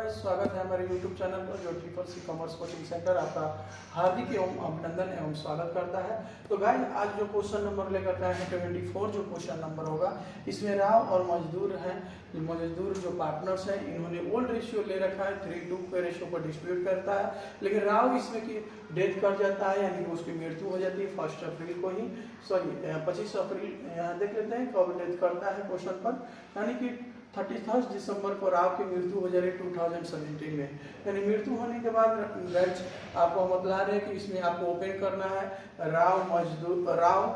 Guys, स्वागत है हमारे YouTube चैनल पर जो ट्रिपल कॉमर्स कोचिंग सेंटर आपका हार्दिक एवं अभिनंदन एवं स्वागत करता है। तो गाइस, आज जो क्वेश्चन नंबर लेकर आए हैं 24 जो क्वेश्चन नंबर होगा, इसमें राव और मजदूर हैं। मजदूर जो पार्टनर्स हैं, इन्होंने ओल्ड रेशियो ले रखा है, 3:2 के रेशियो पर डिस्ट्रीब्यूट करता है। लेकिन राव इसमें की डेथ कर जाता है, यानी कि उसकी मृत्यु हो जाती है 1 अप्रैल को ही, 25 अप्रैल यहाँ देख लेते हैं कब डेथ करता है क्वेश्चन पर, यानी कि 31 दिसंबर को राव की मृत्यु हो जा रही 2017 में। यानी मृत्यु होने के बाद गाइस आपको हम बता रहे हैं कि इसमें आपको ओपन करना है राव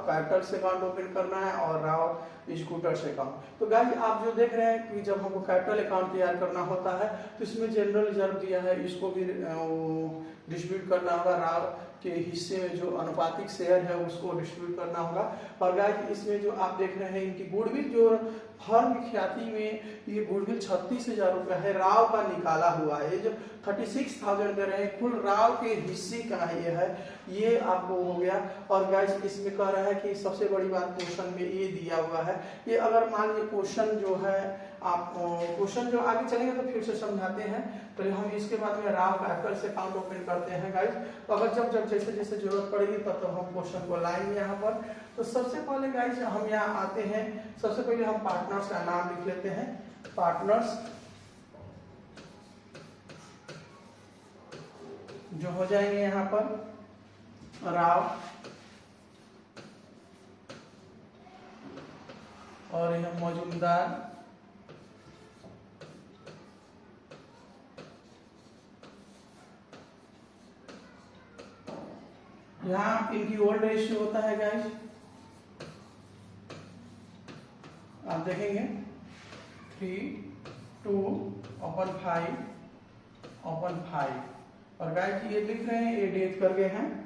कैपिटल से अकाउंट ओपन करना है और राव स्कूटर से अकाउंट। तो गाइस आप जो देख रहे हैं कि जब हमको कैपिटल अकाउंट तैयार करना होता है तो इसमें जनरल रिजर्व दिया है, इसको भी डिस्ट्रीब्यूट करना होगा। राव के हिस्से में जो अनुपातिक शेयर है उसको डिस्ट्रीब्यूट करना होगा। और गाइस इसमें जो आप देख रहे हैं इनकी गुडविल जो फर्म ख्याति में ये गुडविल 36,000 रुपया है, राव का निकाला हुआ है। ये जो 36,000 दे रहे हैं कुल राव के हिस्से का ये है, ये आपको हो गया। और गाइस इसमें कह रहा है कि सबसे बड़ी बात क्वेश्चन में ये दिया हुआ है, ये अगर मान लीजिए क्वेश्चन जो है आप क्वेश्चन जो आगे चलेंगे तो फिर से समझाते हैं। तो हम इसके बाद में राव कैपिटल से अकाउंट ओपन करते हैं गाइस। तो अगर जब जैसे जैसे जरूरत पड़ेगी तब हम क्वेश्चन को लाएंगे यहाँ पर। तो सबसे पहले गाइस हम यहाँ आते हैं, सबसे पहले हम पार्टनर्स का नाम लिख लेते हैं। पार्टनर्स जो हो जाएंगे यहाँ पर राव और यह मौजूदार, यहाँ इनकी ओल्ड रेशियो होता है गाइस, आप देखेंगे 3:2/5 और गाइस ये लिख रहे हैं, ये डेथ कर गए हैं।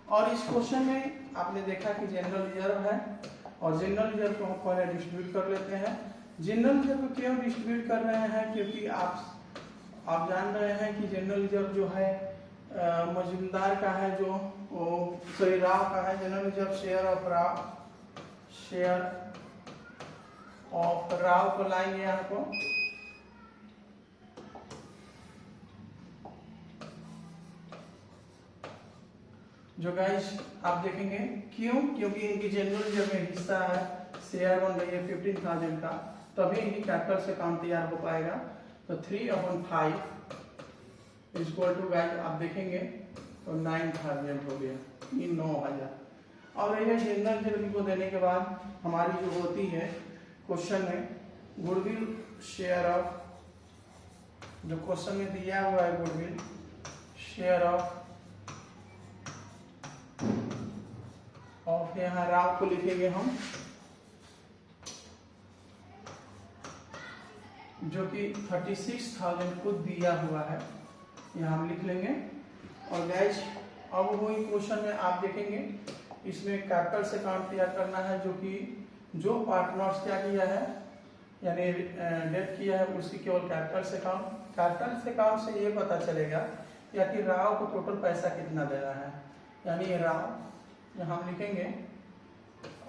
और इस क्वेश्चन में आपने देखा कि जनरल रिजर्व है और जनरल रिजर्व को हम पहले डिस्ट्रीब्यूट कर लेते हैं। जनरल रिजर्व को क्यों डिस्ट्रीब्यूट कर रहे हैं, क्योंकि आप जान रहे हैं कि जनरल रिजर्व जो है मौजूदार का है, जो राव का है। General reserve share of Rao को लाएंगे यहाँ को, जो गाइस आप देखेंगे क्यों, क्योंकि इनकी जनरल रिजर्व में हिस्सा है, शेयर बन रही है 15,000 का, तभी इनकी कैपिटल से अकाउंट तैयार हो पाएगा। तो 3/5 इक्वल टू गाइस आप देखेंगे तो 9,000 हो गया, 9,000। और ये जनरल रिजर्व को देने के बाद हमारी जो होती है क्वेश्चन में गुडविल शेयर ऑफ, जो क्वेश्चन में दिया हुआ है गुडविल शेयर ऑफ यहाँ राव को लिखेंगे हम, जो कि 36,000 को दिया हुआ है, यहाँ हम लिख लेंगे। और गाइस अब वही क्वेश्चन में आप देखेंगे इसमें कैपिटल से अकाउंट तैयार करना है, जो कि जो पार्टनर्स क्या किया है, यानी डेट किया है, उसकी केवल कैपिटल से अकाउंट से ये पता चलेगा या कि राव को टोटल पैसा कितना देना है। यानी ये राव यहाँ हम लिखेंगे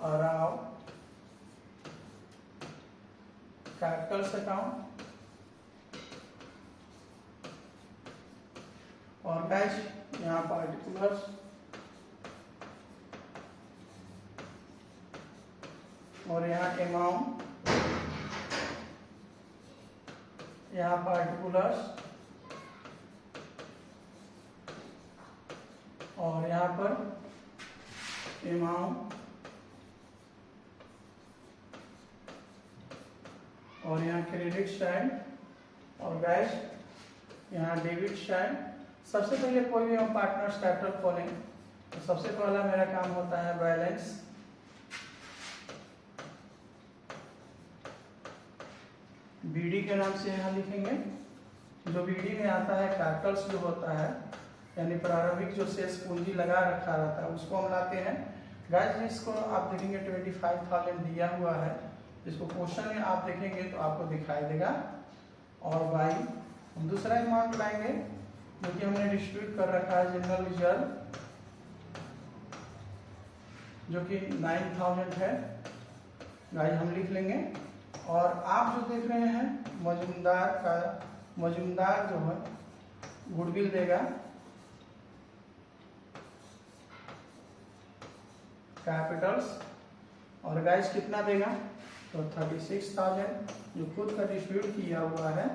राव कैपिटल से अकाउंट, और गाइस यहाँ पार्टिकुलर्स और यहाँ अमाउंट, यहाँ पार्टिकुलर्स और यहाँ पर अमाउंट और यहाँ क्रेडिट साइड और गाइस यहाँ डेबिट साइड। सबसे पहले कोई भी हम पार्टनर्स कैपिटल खोलें तो सबसे पहला मेरा काम होता है बैलेंस, बीडी के नाम से यहाँ लिखेंगे। जो बीडी में आता है कैपिटल्स जो होता है, यानी प्रारंभिक जो शेष पूंजी लगा रखा रहता है, उसको हम लाते हैं। गाइस इसको आप देखेंगे 25,000 दिया हुआ है, इसको क्वेश्चन में आप देखेंगे तो आपको दिखाई देगा। और बाई हम दूसरा अमाउंट लाएंगे जो कि हमने डिस्ट्रीब्यूट कर रखा है जनरल रिजर्व, जो कि 9,000 है, गाइस हम लिख लेंगे। और आप जो देख रहे हैं मौजूदार का मजूमदार जो है गुडविल देगा कैपिटल्स, और गाइस कितना देगा तो 36,000 जो खुद का डिस्ट्रीब्यूट किया हुआ है।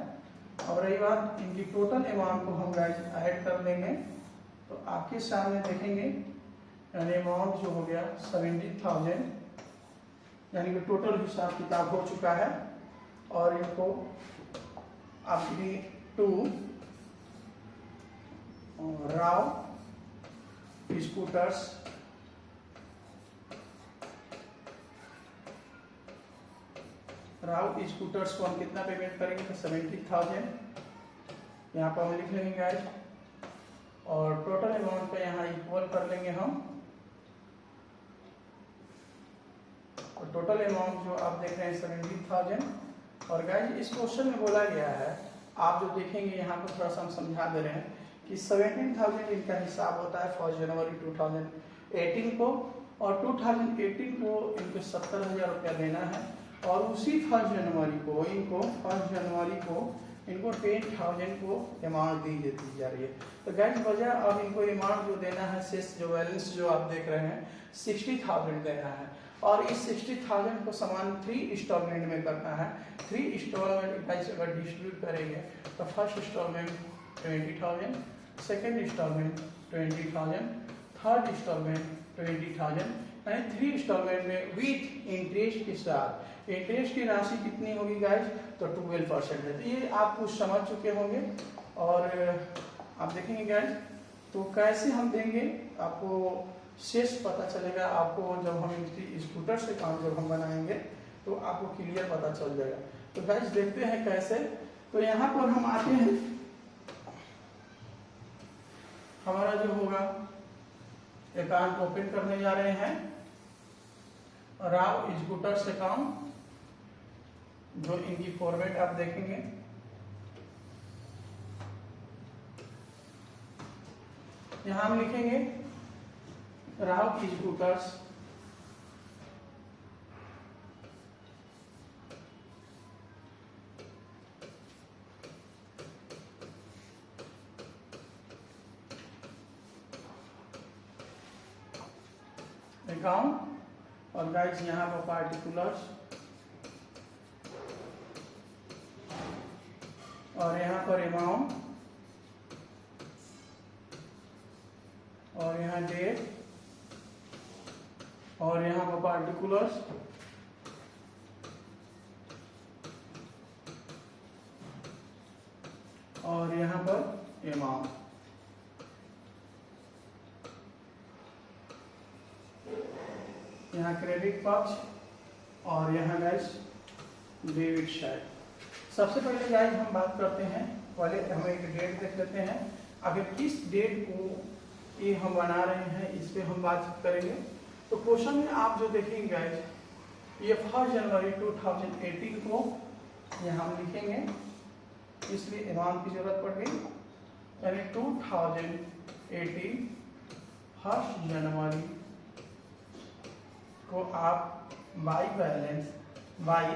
और रही बात इनकी टोटल अमाउंट को हम गाइस ऐड कर देंगे तो आपके सामने देखेंगे यानी अमाउंट जो हो गया 70,000, यानी कि टोटल हिसाब किताब हो चुका है। और इनको आपकी टू राव स्कूटर्स को हम कितना पेमेंट करेंगे तो 70,000 यहाँ पर हम लिख लेंगे गाइस, और टोटल अमाउंट पे यहाँ इक्वल कर लेंगे हम। और टोटल अमाउंट जो आप देख रहे हैं 70,000। और गाइस इस क्वेश्चन में बोला गया है, आप जो देखेंगे यहाँ पर थोड़ा सा हम समझा दे रहे हैं कि 17,000 इनका हिसाब होता है 1 जनवरी 2018 को, और 2018 को इनको 70,000 रुपया देना है। और उसी 1 जनवरी को इनको 10,000 को अमाउंट दी जा रही है। तो गाइस वजह अब इनको अमाउंट जो देना है, शेष जो बैलेंस जो आप देख रहे हैं 60,000 देना है। और इस 60,000 को समान 3 इंस्टॉलमेंट में करना है। 3 इंस्टॉलमेंट गाइस अगर डिस्ट्रीब्यूट करेंगे तो first installment 20,000, second installment 20,000, third installment 20,000, यानी 3 इंस्टॉलमेंट में विथ इंटरेस्ट के साथ। इंटरेस्ट की राशि कितनी होगी गाइस तो 12% है। तो ये आप कुछ समझ चुके होंगे। और आप देखेंगे गाइस तो कैसे हम देंगे आपको शेष पता चलेगा, आपको जब हम इनकी स्कूटर से काम जब हम बनाएंगे तो आपको क्लियर पता चल जाएगा। तो गाइस देखते हैं कैसे। तो यहाँ पर हम आते हैं, हमारा जो होगा अकाउंट ओपन करने जा रहे हैं राव स्कूटर्स अकाउंट, जो इनकी फॉर्मेट आप देखेंगे यहां हम लिखेंगे राव स्कूटर्स अकाउंट, और गाइस यहाँ पर पार्टिकुलर्स, और यहाँ पर अमाउंट, और यहाँ डेट, और यहाँ पर पार्टिकुलर्स, और यहाँ पर अमाउंट। यहाँ क्रेडिट पक्ष और यहाँ गाइस डेबिट साइड। सबसे पहले गाइस हम बात करते हैं, पहले हम एक डेट देख लेते हैं। अगर किस डेट को ये हम बना रहे हैं इस पे हम बात करेंगे। तो क्वेश्चन में आप जो देखेंगे गाइस, ये 1 जनवरी 2018 को यहाँ हम लिखेंगे, इसलिए अमाउंट की जरूरत पड़ गई, यानी 2018 1 जनवरी को आप बाई बैलेंस बाई।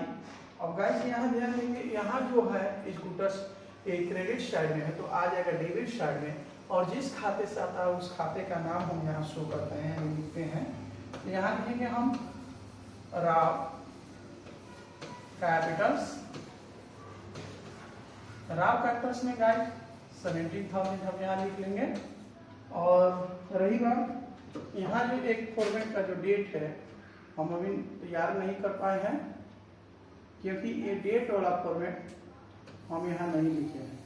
और गाइस यहाँ ध्यान देंगे, यहाँ जो है स्कूटर्स एक क्रेडिट साइड में है तो आ जाएगा डेबिट साइड में, और जिस खाते से आता है उस खाते का नाम हम यहाँ शो करते हैं, लिखते हैं। यहाँ लिखेंगे हम राव कैपिटल्स। राव कैपिटल्स में गाइस 70,000 हम यहाँ लिख लेंगे। और रही बात यहाँ जो एक फॉर्मेट का जो डेट है हम अभी तैयार नहीं कर पाए हैं, क्योंकि ये डेट वाला फॉर्मेट हम यहाँ नहीं लिखे हैं।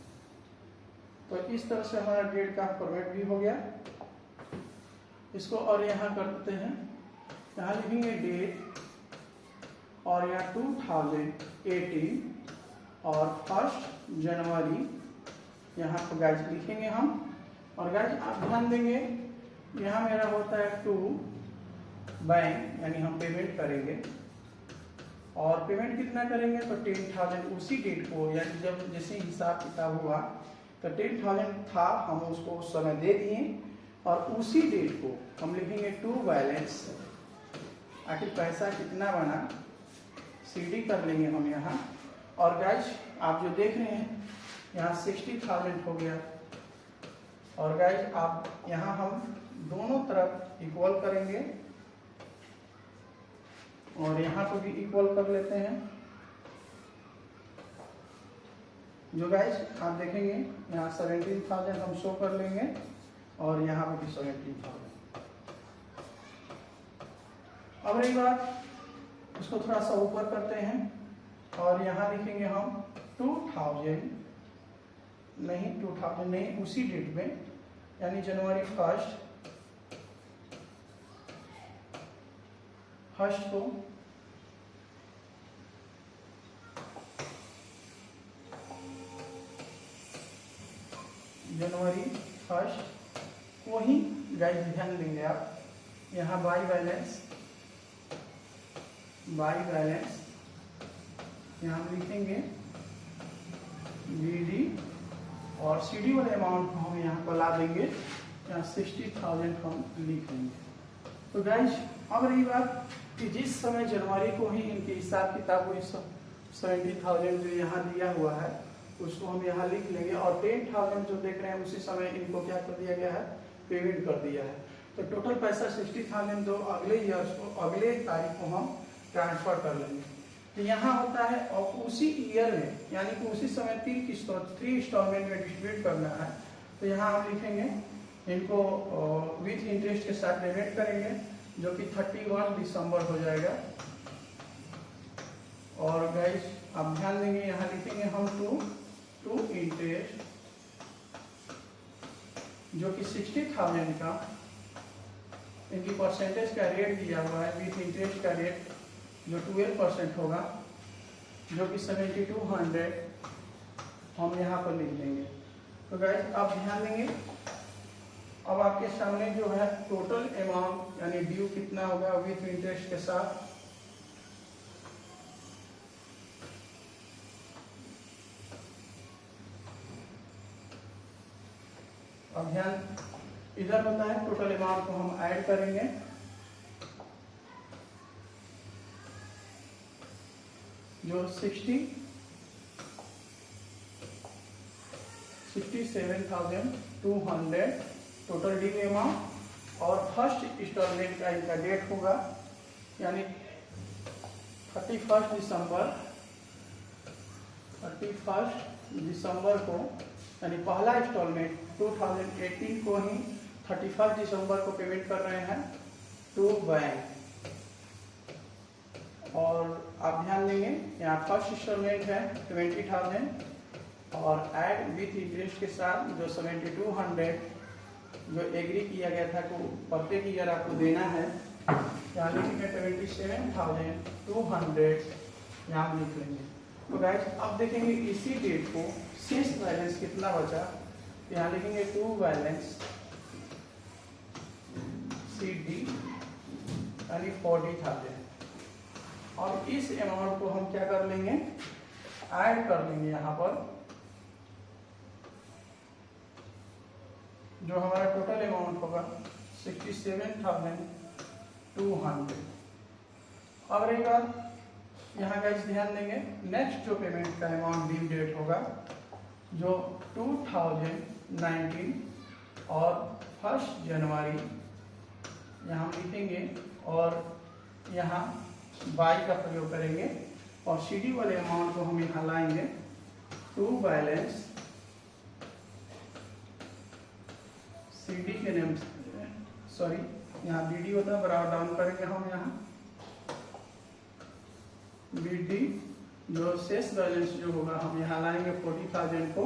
तो इस तरह से हमारा डेट का फॉर्मेट भी हो गया। इसको और यहाँ कर देते हैं, यहाँ लिखेंगे डेट, और यहाँ 2018 और 1 जनवरी यहाँ पर गाइस लिखेंगे हम। और गाइस आप ध्यान देंगे, यहाँ मेरा होता है टू बैंक, यानी हम पेमेंट करेंगे। और पेमेंट कितना करेंगे तो 10,000 उसी डेट को, यानी जब जैसे हिसाब किताब हुआ तो 10,000 था, हम उसको उस समय दे दिए। और उसी डेट को हम लिखेंगे टू बैलेंस, आखिर पैसा कितना बना सीडी कर लेंगे हम यहाँ। और गाइस आप जो देख रहे हैं यहाँ 60,000 हो गया। और गाइज आप यहाँ हम दोनों तरफ इक्वल करेंगे और यहाँ पर भी इक्वल कर लेते हैं। जो गाइज आप देखेंगे यहाँ 17,000 हम शो कर लेंगे और यहाँ पर भी 17,000। अब रही बात, इसको थोड़ा सा ऊपर करते हैं और यहाँ लिखेंगे हम 2000 नहीं, उसी डेट में यानी जनवरी फर्स्ट को जनवरी फर्स्ट को ही गाइस ध्यान देंगे आप। यहाँ बाई बैलेंस यहाँ हम लिखेंगे बीडी और सीडी वाले अमाउंट को हम यहाँ पर ला देंगे, यहाँ 60,000 हम लिख देंगे। तो गाइस अब रही बात कि जिस समय जनवरी को ही इनके हिसाब किताब हुई 70,000 जो यहाँ दिया हुआ है उसको हम यहाँ लिख लेंगे और 10,000 जो देख रहे हैं उसी समय इनको क्या कर दिया गया है, पेमेंट कर दिया है। तो टोटल पैसा 60,000 जो अगले ईयर को अगले तारीख को हम ट्रांसफर कर लेंगे। तो यहाँ होता है और उसी ईयर में यानी कि उसी समय 3 इंस्टॉलमेंट में डिस्ट्रीब्यूट करना है। तो यहाँ हम लिखेंगे इनको विथ इंटरेस्ट के साथ पेमेंट करेंगे जो कि 31 दिसंबर हो जाएगा। और गाइस आप ध्यान देंगे यहाँ लिखेंगे हम टू इंटरेस्ट जो कि 60,000 का इनकी परसेंटेज का रेट दिया हुआ है, विथ इंटरेस्ट का रेट जो 12% होगा जो कि 7200 हम यहाँ पर लिख देंगे। तो गाइस आप ध्यान देंगे, अब आपके सामने जो है टोटल अमाउंट यानी ड्यू कितना होगा विथ इंटरेस्ट के साथ। अब ध्यान इधर होता है टोटल अमाउंट को हम ऐड करेंगे जो 67,200 टोटल ड्यू अमाउंट और फर्स्ट इंस्टॉलमेंट का इनका डेट होगा यानी 31 दिसंबर को यानी पहला इंस्टॉलमेंट 2018 को ही 31 दिसंबर को पेमेंट कर रहे हैं टू बैंक। और आप ध्यान देंगे यहाँ फर्स्ट इंस्टॉलमेंट है 20,000 और ऐड विथ इंटरेस्ट के साथ जो 7200 जो एग्री किया गया था को प्रत्येक ईयर आपको देना है, यहाँ लिखेंगे 27,200 यहाँ लिख लेंगे। तो गाइस अब देखेंगे इसी डेट को शेष बैलेंस कितना बचा, यहाँ लिखेंगे टू बैलेंस CD यानी 40,000 और इस अमाउंट को हम क्या कर लेंगे, ऐड कर लेंगे यहाँ पर जो हमारा टोटल अमाउंट होगा 67,200। अब रही बात यहाँ गाइस ध्यान देंगे नेक्स्ट जो पेमेंट का अमाउंट ड्यू डेट होगा जो 2019 और 1 जनवरी यहाँ लिखेंगे और यहाँ बाई का प्रयोग करेंगे और CD वाले अमाउंट को हम यहाँ लाएंगे टू बैलेंस CD के नेम सॉरी यहाँ BD होता है, बराबर डाउन करेंगे हम यहाँ BD जो शेष बैलेंस जो होगा हम यहाँ लाएंगे 40,000 को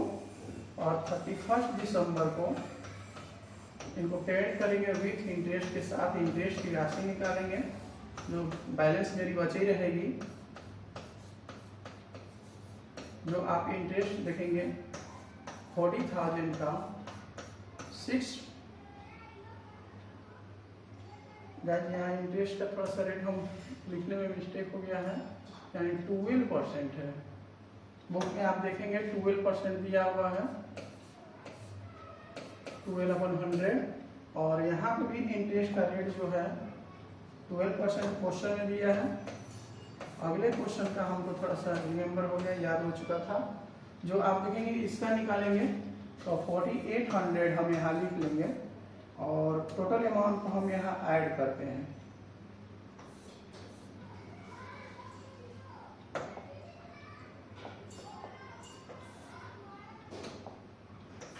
और 31 दिसंबर को इनको पेमेंट करेंगे विथ इंटरेस्ट के साथ। इंटरेस्ट की राशि निकालेंगे जो बैलेंस मेरी बची रहेगी, जो आप इंटरेस्ट देखेंगे 40,000 का 6 गाइस यहाँ इंटरेस्ट का थोड़ा सा रेट हम लिखने में मिस्टेक हो गया है यानी 12% है, बुक में आप देखेंगे 12% दिया हुआ है 12/100 और यहाँ पे भी इंटरेस्ट का रेट जो है 12% क्वेश्चन में दिया है। अगले क्वेश्चन का हमको थोड़ा सा रिमेम्बर हो गया, याद हो चुका था जो आप देखेंगे इसका निकालेंगे तो 4800 हम यहाँ लिख लेंगे और टोटल अमाउंट को हम यहाँ ऐड करते हैं।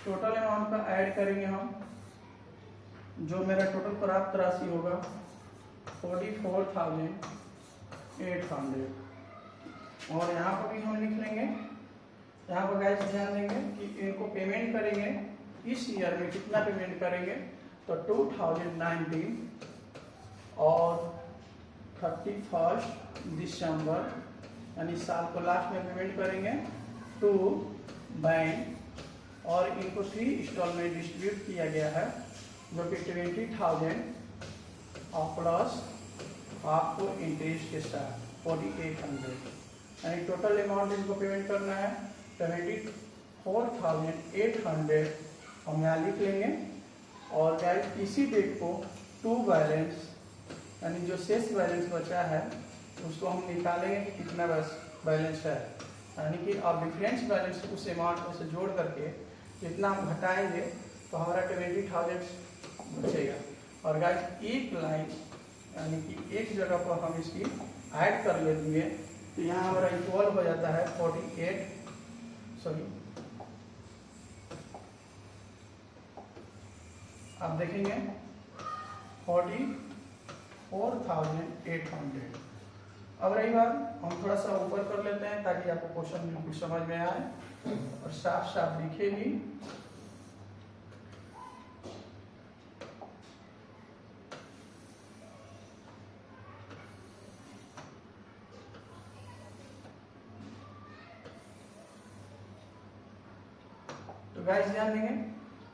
टोटल अमाउंट का ऐड करेंगे हम, जो मेरा टोटल प्राप्त राशि होगा 44,800 और यहाँ पर भी हम लिख लेंगे। यहाँ पर गाइस ध्यान देंगे कि इनको पेमेंट करेंगे इस ईयर में कितना पेमेंट करेंगे तो 2019 और 31 दिसंबर यानी साल को लास्ट में पेमेंट करेंगे टू बैंक और इनको 3 इंस्टॉलमेंट डिस्ट्रीब्यूट किया गया है जो कि 20,000 और प्लस आपको इंटरेस्ट के साथ 4800 यानी टोटल अमाउंट इनको पेमेंट करना है 74,800 हम यहाँ लिख लेंगे। और गाइस इसी डेट को टू बैलेंस यानी जो शेष बैलेंस बचा है उसको हम निकालेंगे कि कितना बैलेंस है, यानी कि आप डिफरेंस बैलेंस उस अमाउंट में से जोड़ करके जितना हम घटाएंगे तो हमारा 20,000 बचेगा। और गाइस एक लाइन यानी कि एक जगह पर हम इसकी ऐड कर लेंगे तो यहाँ हमारा इक्वल हो जाता है 48 आप देखेंगे 44,800। अब रही बात हम थोड़ा सा ऊपर कर लेते हैं ताकि आपको क्वेश्चन बिल्कुल समझ में आए और साफ साफ दिखे भी। तो गाइस ध्यान देंगे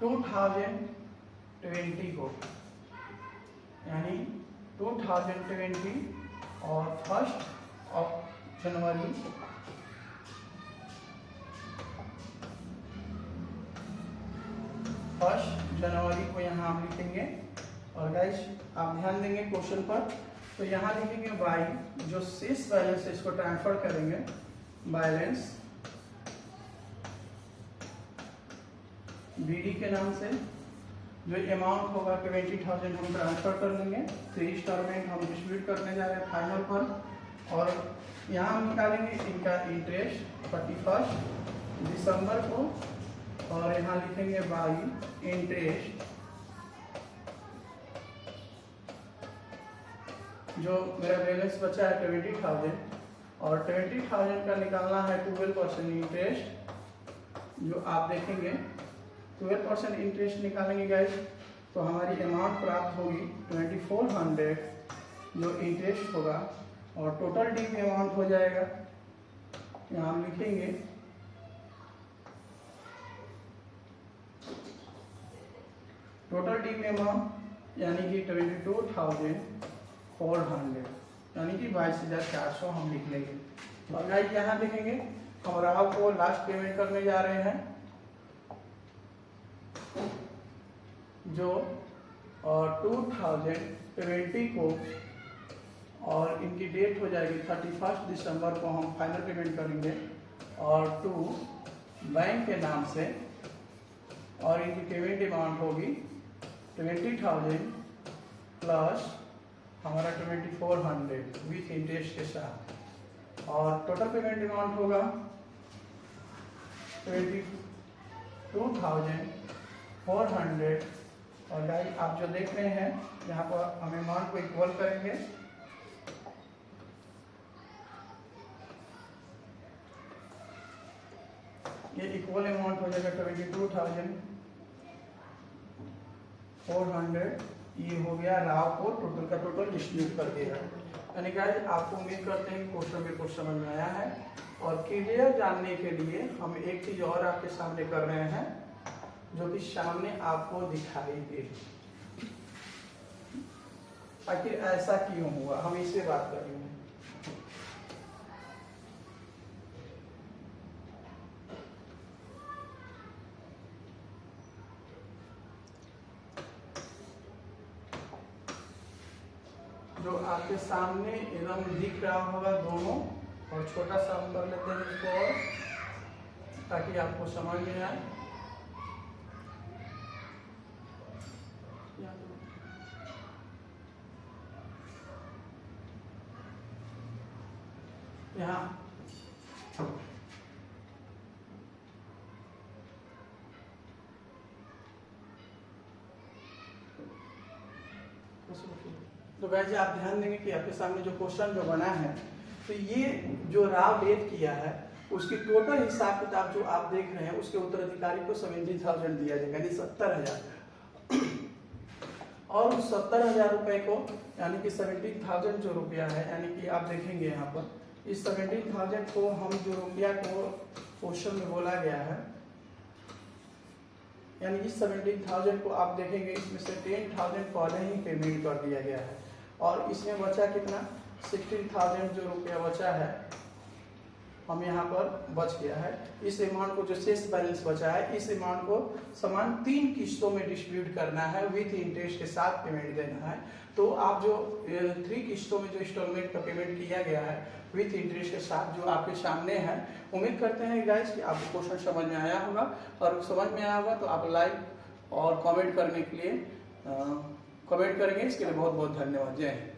2020 को यानी 2020 और 1 जनवरी को यहाँ हम लिखेंगे। और गाइस आप ध्यान देंगे क्वेश्चन पर तो यहाँ लिखेंगे बाई जो शेष बैलेंस है इसको ट्रांसफर करेंगे बैलेंस बीडी के नाम से जो अमाउंट होगा 20,000 हम ट्रांसफर कर लेंगे। 3 इंस्टॉलमेंट हम डिस्ट्रीब्यूट करने जा रहे हैं फाइनल पर और यहाँ हम निकालेंगे इनका इंटरेस्ट 31 दिसंबर को और यहाँ लिखेंगे बाई इंटरेस्ट जो मेरा बैलेंस बचा है 20,000 और 20,000 का निकालना है 12% इंटरेस्ट जो आप देखेंगे 12% इंटरेस्ट निकालेंगे गाइस तो हमारी अमाउंट प्राप्त होगी 2400 जो इंटरेस्ट होगा और टोटल डी में अमाउंट हो जाएगा यहाँ हम लिखेंगे टोटल डी में अमाउंट यानी कि 22,400 यानी कि 22,400 हम लिख लेंगे। और गाइस यहाँ देखेंगे हम राव को लास्ट पेमेंट करने जा रहे हैं जो 2020 को और इनकी डेट हो जाएगी 31 दिसंबर को हम फाइनल पेमेंट करेंगे और टू बैंक के नाम से और इनकी पेमेंट अमाउंट होगी 20,000 प्लस हमारा 2400 विथ इंटरेस्ट के साथ और टोटल पेमेंट अमाउंट होगा 22,400। और गाइस आप जो देख रहे हैं यहाँ पर हम अमाउंट को इक्वल करेंगे ये इक्वल अमाउंट हो जाएगा 22,400 ये हो गया राव को टोटल का टोटल डिस्ट्रीब्यूट कर देगा। यानी गाइस आपको उम्मीद करते हैं कि क्वेश्चन बिल्कुल समझ में आया है और क्लियर जानने के लिए हम एक चीज और आपके सामने कर रहे हैं जो कि सामने आपको दिखाई दे। आखिर ऐसा क्यों हुआ हम इससे बात करेंगे। जो आपके सामने एकदम दिख रहा होगा दोनों और छोटा सा हम कर लेते हैं इसको और ताकि आपको समझ में आए। यहाँ तो गाइस आप ध्यान देंगे कि आपके सामने जो क्वेश्चन जो बना है, तो ये जो राव डेट किया है उसकी टोटल हिसाब किताब जो आप देख रहे हैं, उसके उत्तराधिकारी को 70,000 दिया जाएगा, यानी 70,000। और उस 70,000 रुपए को यानी कि 70,000 जो रुपया है, यानी कि आप देखेंगे यहाँ पर इस 70,000 को हम जो रुपया को क्वेश्चन में बोला गया है, यानी इस 70,000 को आप देखेंगे इसमें से 10,000 पहले ही पेमेंट कर दिया गया है और इसमें बचा कितना 16,000 जो रुपया बचा है हम यहाँ पर बच गया है। इस अमाउंट को जो शेष बैलेंस बचा है, इस अमाउंट को समान 3 किस्तों में डिस्ट्रीब्यूट करना है, विथ इंटरेस्ट के साथ पेमेंट देना है। तो आप जो 3 किस्तों में जो इंस्टॉलमेंट का पेमेंट किया गया है विथ इंटरेस्ट के साथ जो आपके सामने है, उम्मीद करते हैं गाइस कि आपको क्वेश्चन समझ में आया होगा, और समझ में आया होगा तो आप लाइक और कमेंट करने के लिए कमेंट करेंगे। इसके लिए बहुत बहुत धन्यवाद। जय हिंद।